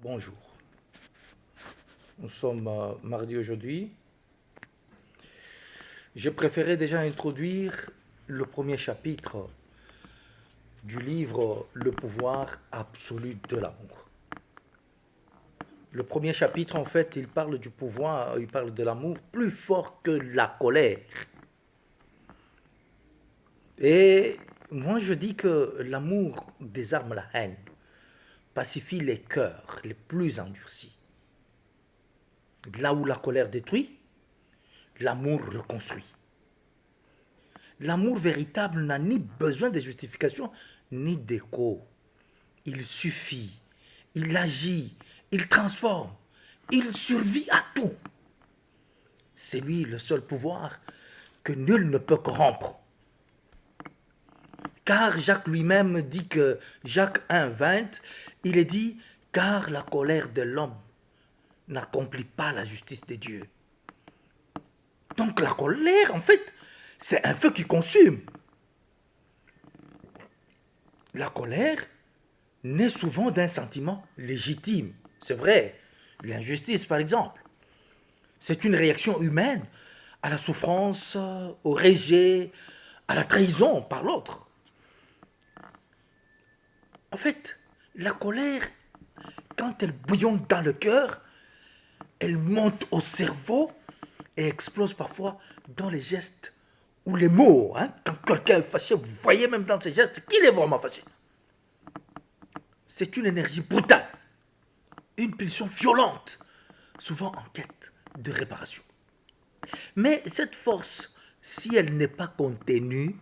Bonjour, nous sommes mardi aujourd'hui. J'ai préféré déjà introduire le premier chapitre du livre Le pouvoir absolu de l'amour. Le premier chapitre, en fait, il parle du pouvoir, il parle de l'amour plus fort que la colère. Et moi, je dis que l'amour désarme la haine, pacifie les cœurs les plus endurcis. Là où la colère détruit, l'amour reconstruit. L'amour véritable n'a ni besoin de justification, ni d'écho. Il suffit, il agit, il transforme, il survit à tout. C'est lui le seul pouvoir que nul ne peut corrompre. Car Jacques lui-même dit que, Jacques 1,20, il est dit, car la colère de l'homme n'accomplit pas la justice de Dieu. Donc la colère, en fait, c'est un feu qui consume. La colère naît souvent d'un sentiment légitime. C'est vrai, l'injustice par exemple. C'est une réaction humaine à la souffrance, au rejet, à la trahison par l'autre. En fait, la colère, quand elle bouillonne dans le cœur, elle monte au cerveau et explose parfois dans les gestes ou les mots. Quand quelqu'un est fâché, vous voyez même dans ses gestes qu'il est vraiment fâché. C'est une énergie brutale, une pulsion violente, souvent en quête de réparation. Mais cette force, si elle n'est pas contenue,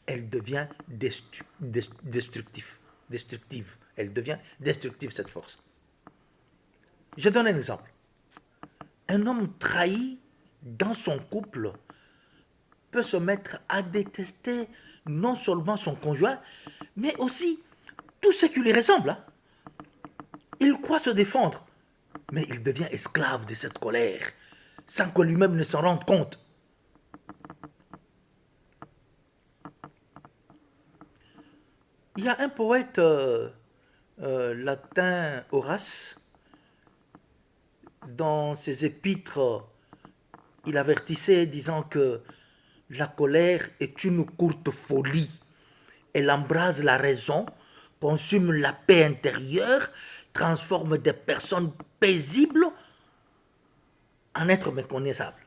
elle devient destructive. Elle devient destructive, cette force. Je donne un exemple. Un homme trahi dans son couple peut se mettre à détester non seulement son conjoint, mais aussi tout ce qui lui ressemble. Il croit se défendre, mais il devient esclave de cette colère, sans que lui-même ne s'en rende compte. Il y a un poète latin, Horace, dans ses épîtres, il avertissait disant que la colère est une courte folie. Elle embrase la raison, consume la paix intérieure, transforme des personnes paisibles en êtres méconnaissables.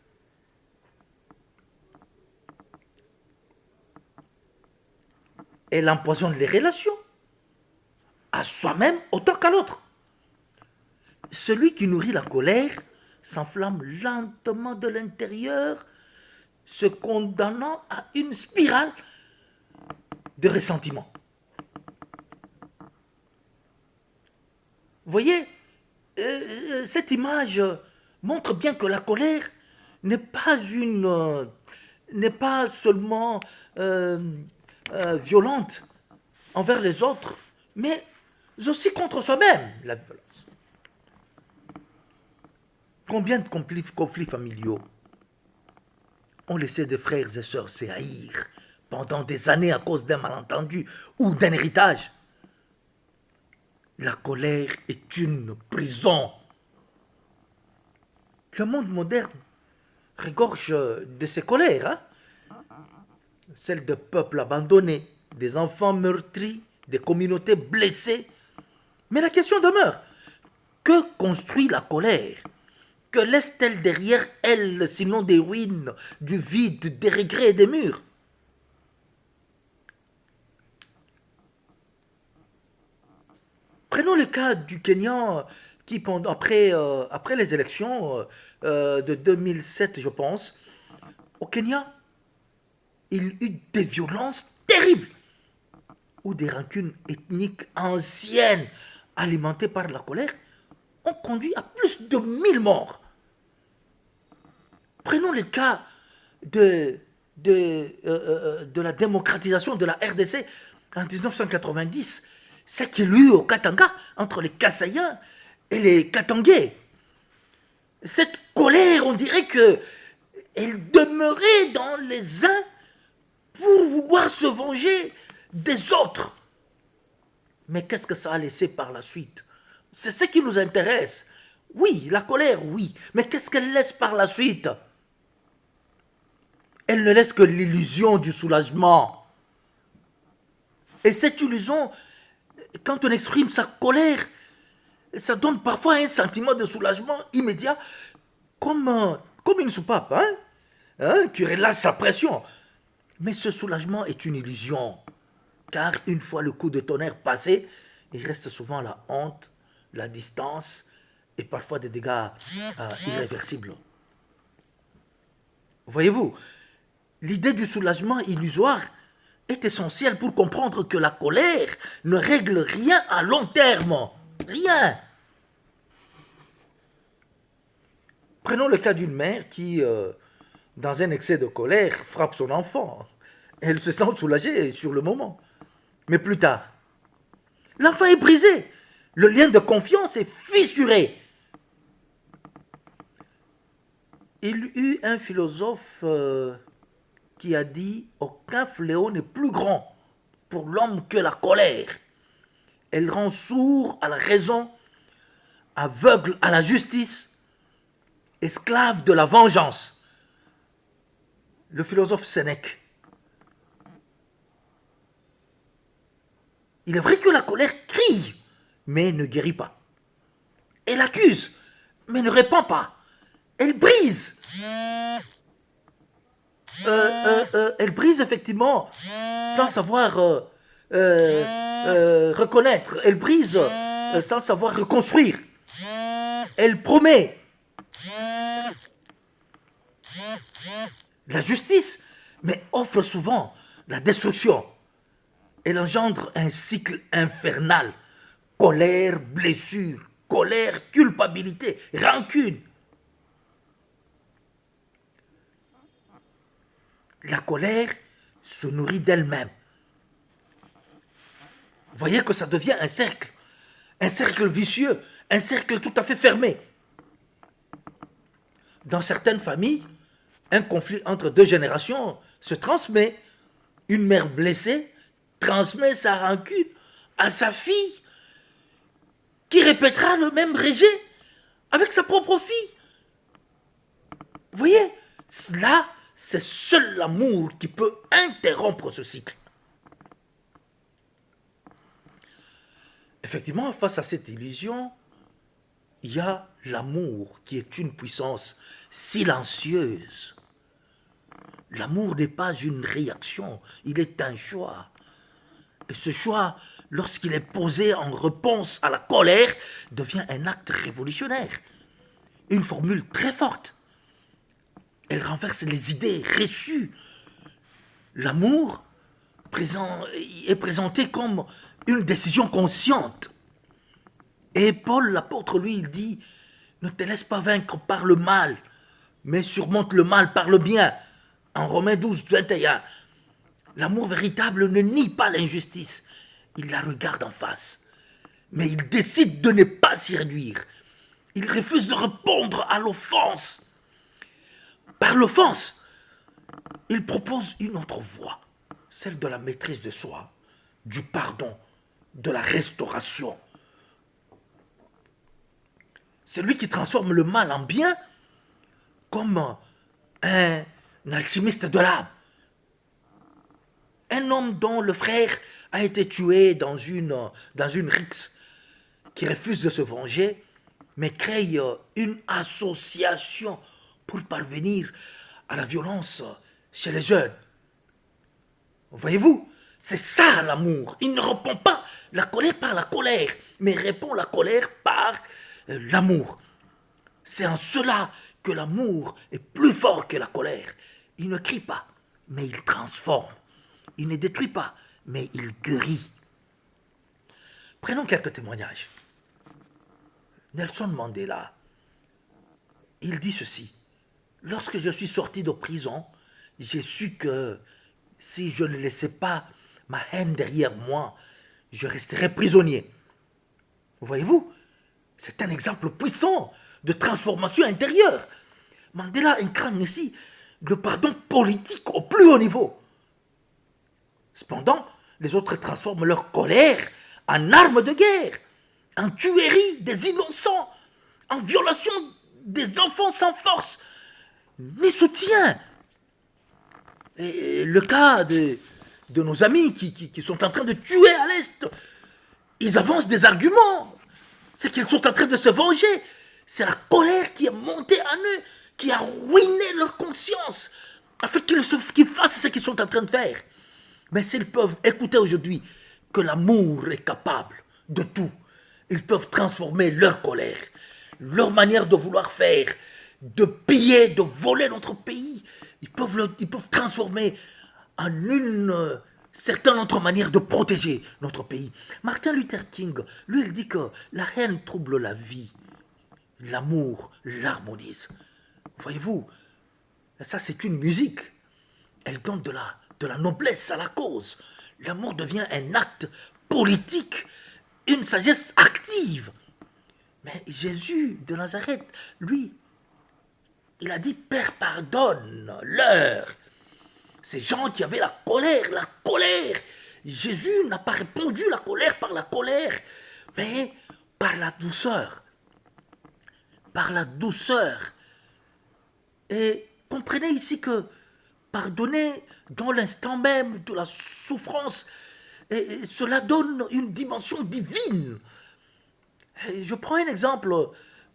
Elle empoisonne les relations, à soi-même autant qu'à l'autre. Celui qui nourrit la colère s'enflamme lentement de l'intérieur, se condamnant à une spirale de ressentiment. Vous voyez, cette image montre bien que la colère n'est pas n'est pas seulement violente envers les autres, mais aussi contre soi-même, la violence. Combien de conflits familiaux ont laissé des frères et sœurs se haïr pendant des années à cause d'un malentendu ou d'un héritage? La colère est une prison. Le monde moderne regorge de ces colères, celles de peuples abandonnés, des enfants meurtris, des communautés blessées. Mais la question demeure, que construit la colère? Que laisse-t-elle derrière elle, sinon des ruines, du vide, des regrets et des murs? Prenons le cas du Kenya qui, après les élections de 2007, je pense, au Kenya, il y eut des violences terribles où des rancunes ethniques anciennes alimentées par la colère ont conduit à plus de 1000 morts. Prenons le cas de, de la démocratisation de la RDC en 1990, ce qu'il y eut au Katanga entre les Kasaïens et les Katangais. Cette colère, on dirait que elle demeurait dans les uns pour vouloir se venger des autres. Mais qu'est-ce que ça a laissé par la suite? C'est ce qui nous intéresse. Oui, la colère, oui. Mais qu'est-ce qu'elle laisse par la suite? Elle ne laisse que l'illusion du soulagement. Et cette illusion, quand on exprime sa colère, ça donne parfois un sentiment de soulagement immédiat, comme une soupape, qui relâche sa pression. Mais ce soulagement est une illusion, car une fois le coup de tonnerre passé, il reste souvent la honte, la distance et parfois des dégâts irréversibles. Voyez-vous, l'idée du soulagement illusoire est essentielle pour comprendre que la colère ne règle rien à long terme. Rien. Prenons le cas d'une mère qui, dans un excès de colère, frappe son enfant. Elle se sent soulagée sur le moment. Mais plus tard, l'enfant est brisé. Le lien de confiance est fissuré. Il eut un philosophe qui a dit « Aucun fléau n'est plus grand pour l'homme que la colère. Elle rend sourd à la raison, aveugle à la justice, esclave de la vengeance. » Le philosophe Sénèque. Il est vrai que la colère crie, mais ne guérit pas. Elle accuse, mais ne répand pas. Elle brise. Elle brise effectivement, sans savoir reconnaître. Elle brise sans savoir reconstruire. Elle promet la justice, mais offre souvent la destruction. Elle engendre un cycle infernal. Colère, blessure, colère, culpabilité, rancune. La colère se nourrit d'elle-même. Vous voyez que ça devient un cercle vicieux, un cercle tout à fait fermé. Dans certaines familles, un conflit entre deux générations se transmet. Une mère blessée transmet sa rancune à sa fille, qui répétera le même rejet avec sa propre fille. Vous voyez, là, c'est seul l'amour qui peut interrompre ce cycle. Effectivement, face à cette illusion, il y a l'amour qui est une puissance silencieuse. L'amour n'est pas une réaction, il est un choix. Et ce choix, lorsqu'il est posé en réponse à la colère, devient un acte révolutionnaire. Une formule très forte. Elle renverse les idées reçues. L'amour est présenté comme une décision consciente. Et Paul, l'apôtre, lui, il dit, ne te laisse pas vaincre par le mal, mais surmonte le mal par le bien. En Romains 12, 21. L'amour véritable ne nie pas l'injustice. Il la regarde en face. Mais il décide de ne pas s'y réduire. Il refuse de répondre à l'offense. Par l'offense, il propose une autre voie, celle de la maîtrise de soi, du pardon, de la restauration. C'est lui qui transforme le mal en bien comme un alchimiste de l'âme. Un homme dont le frère a été tué dans une rixe, qui refuse de se venger, mais crée une association pour parvenir à la violence chez les jeunes. Voyez-vous, c'est ça l'amour. Il ne répond pas la colère par la colère, mais répond la colère par l'amour. C'est en cela que l'amour est plus fort que la colère. Il ne crie pas, mais il transforme. Il ne détruit pas, mais il guérit. Prenons quelques témoignages. Nelson Mandela, il dit ceci. Lorsque je suis sorti de prison, j'ai su que si je ne laissais pas ma haine derrière moi, je resterais prisonnier. Voyez-vous, c'est un exemple puissant de transformation intérieure. Mandela incarne ici le pardon politique au plus haut niveau. Cependant, les autres transforment leur colère en arme de guerre. en tuerie des innocents, en violation des enfants sans force, ni soutien. Et le cas de nos amis qui sont en train de tuer à l'Est, ils avancent des arguments. C'est qu'ils sont en train de se venger. C'est la colère qui est montée en eux, qui a ruiné leur conscience, afin qu'ils fassent ce qu'ils sont en train de faire. Mais s'ils peuvent écouter aujourd'hui que l'amour est capable de tout, ils peuvent transformer leur colère, leur manière de vouloir faire, de piller, de voler notre pays. Ils peuvent transformer en une certaine autre manière de protéger notre pays. Martin Luther King, lui, il dit que la haine trouble la vie, l'amour l'harmonise. Voyez-vous, ça c'est une musique. Elle donne de la noblesse à la cause. L'amour devient un acte politique, une sagesse active. Mais Jésus de Nazareth, lui, il a dit, Père, pardonne-leur. Ces gens qui avaient la colère, la colère. Jésus n'a pas répondu la colère par la colère, mais par la douceur. Par la douceur. Et comprenez ici que pardonner dans l'instant même de la souffrance, et cela donne une dimension divine. Et je prends un exemple.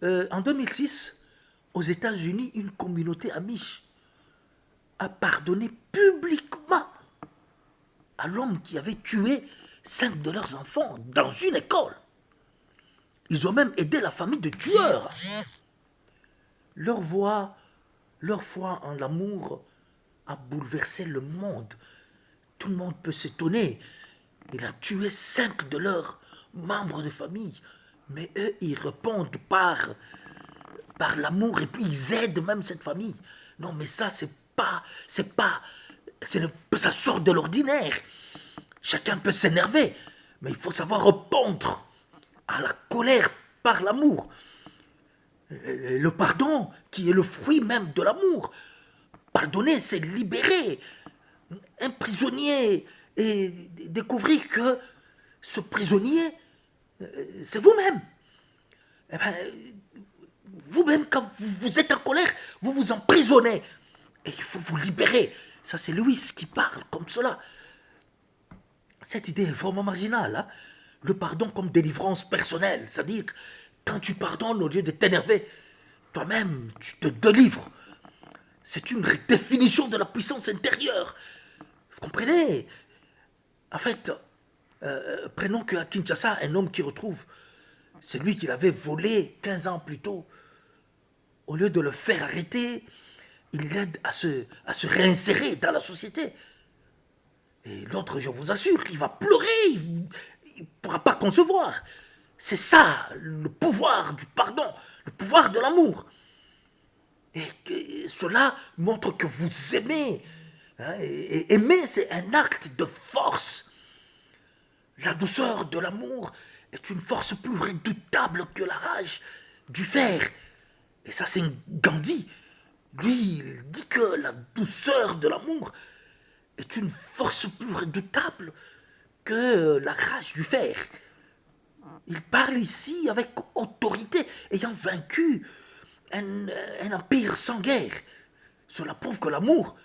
En 2006, aux États-Unis, une communauté amish a pardonné publiquement à l'homme qui avait tué 5 de leurs enfants dans une école. Ils ont même aidé la famille de tueurs. Leur voix, leur foi en l'amour a bouleversé le monde. Tout le monde peut s'étonner. Il a tué 5 de leurs membres de famille. Mais eux, ils répondent par l'amour et puis ils aident même cette famille. Non, mais ça, ça sort de l'ordinaire. Chacun peut s'énerver, mais il faut savoir répondre à la colère par l'amour. Le pardon, qui est le fruit même de l'amour. Pardonner, c'est libérer un prisonnier et découvrir que ce prisonnier, c'est vous-même. Eh ben, vous-même, quand vous êtes en colère, vous vous emprisonnez. Et il faut vous libérer. Ça, c'est Louis qui parle comme cela. Cette idée est vraiment marginale. Hein? Le pardon comme délivrance personnelle. C'est-à-dire, quand tu pardonnes, au lieu de t'énerver, toi-même, tu te délivres. C'est une définition de la puissance intérieure. Vous comprenez? En fait, prenons qu'à Kinshasa, un homme qui retrouve celui qu'il avait volé 15 ans plus tôt. Au lieu de le faire arrêter, il l'aide à se réinsérer dans la société. Et l'autre, je vous assure, il va pleurer, il ne pourra pas concevoir. C'est ça, le pouvoir du pardon, le pouvoir de l'amour. Et cela montre que vous aimez. Hein, et aimer, c'est un acte de force. La douceur de l'amour est une force plus redoutable que la rage du fer. Et ça, c'est Gandhi. Lui, il dit que la douceur de l'amour est une force plus redoutable que la rage du fer. Il parle ici avec autorité, ayant vaincu un empire sans guerre. Cela prouve que l'amour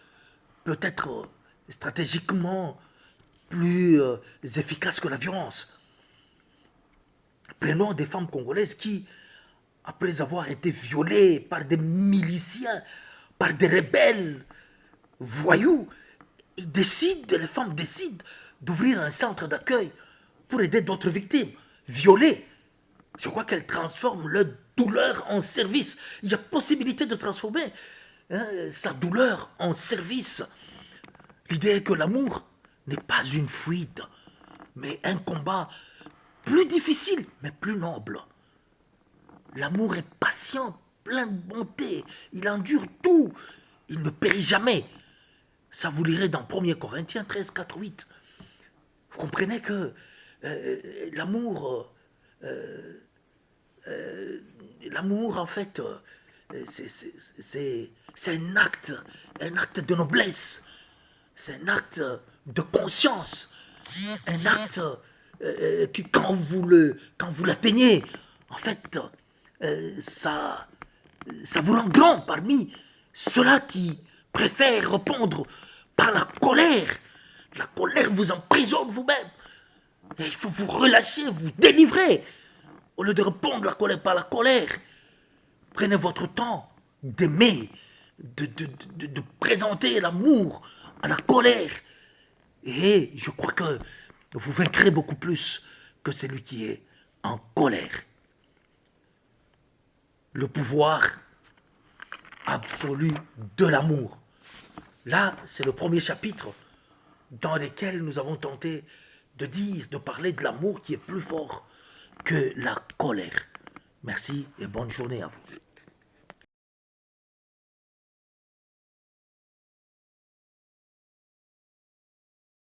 peut être stratégiquement plus efficace que la violence. Prenons des femmes congolaises qui, après avoir été violées par des miliciens, par des rebelles voyous, les femmes décident d'ouvrir un centre d'accueil pour aider d'autres victimes violées. Je crois qu'elles transforment leur douleur en service. Il y a possibilité de transformer sa douleur en service. L'idée est que l'amour n'est pas une fuite, mais un combat plus difficile, mais plus noble. L'amour est patient, plein de bonté. Il endure tout. Il ne périt jamais. Ça vous lirez dans 1 Corinthiens 13, 4, 8. Vous comprenez que l'amour, en fait, c'est un acte de noblesse. C'est un acte de conscience. Un acte quand vous l'atteignez, en fait, ça vous rend grand parmi ceux-là qui préfèrent répondre par la colère. La colère vous emprisonne vous-même. Et il faut vous relâcher, vous délivrer. Au lieu de répondre la colère par la colère, prenez votre temps d'aimer, de présenter l'amour à la colère. Et je crois que vous vaincrez beaucoup plus que celui qui est en colère. Le pouvoir absolu de l'amour. Là, c'est le premier chapitre dans lequel nous avons tenté de parler de l'amour qui est plus fort que la colère. Merci et bonne journée à vous.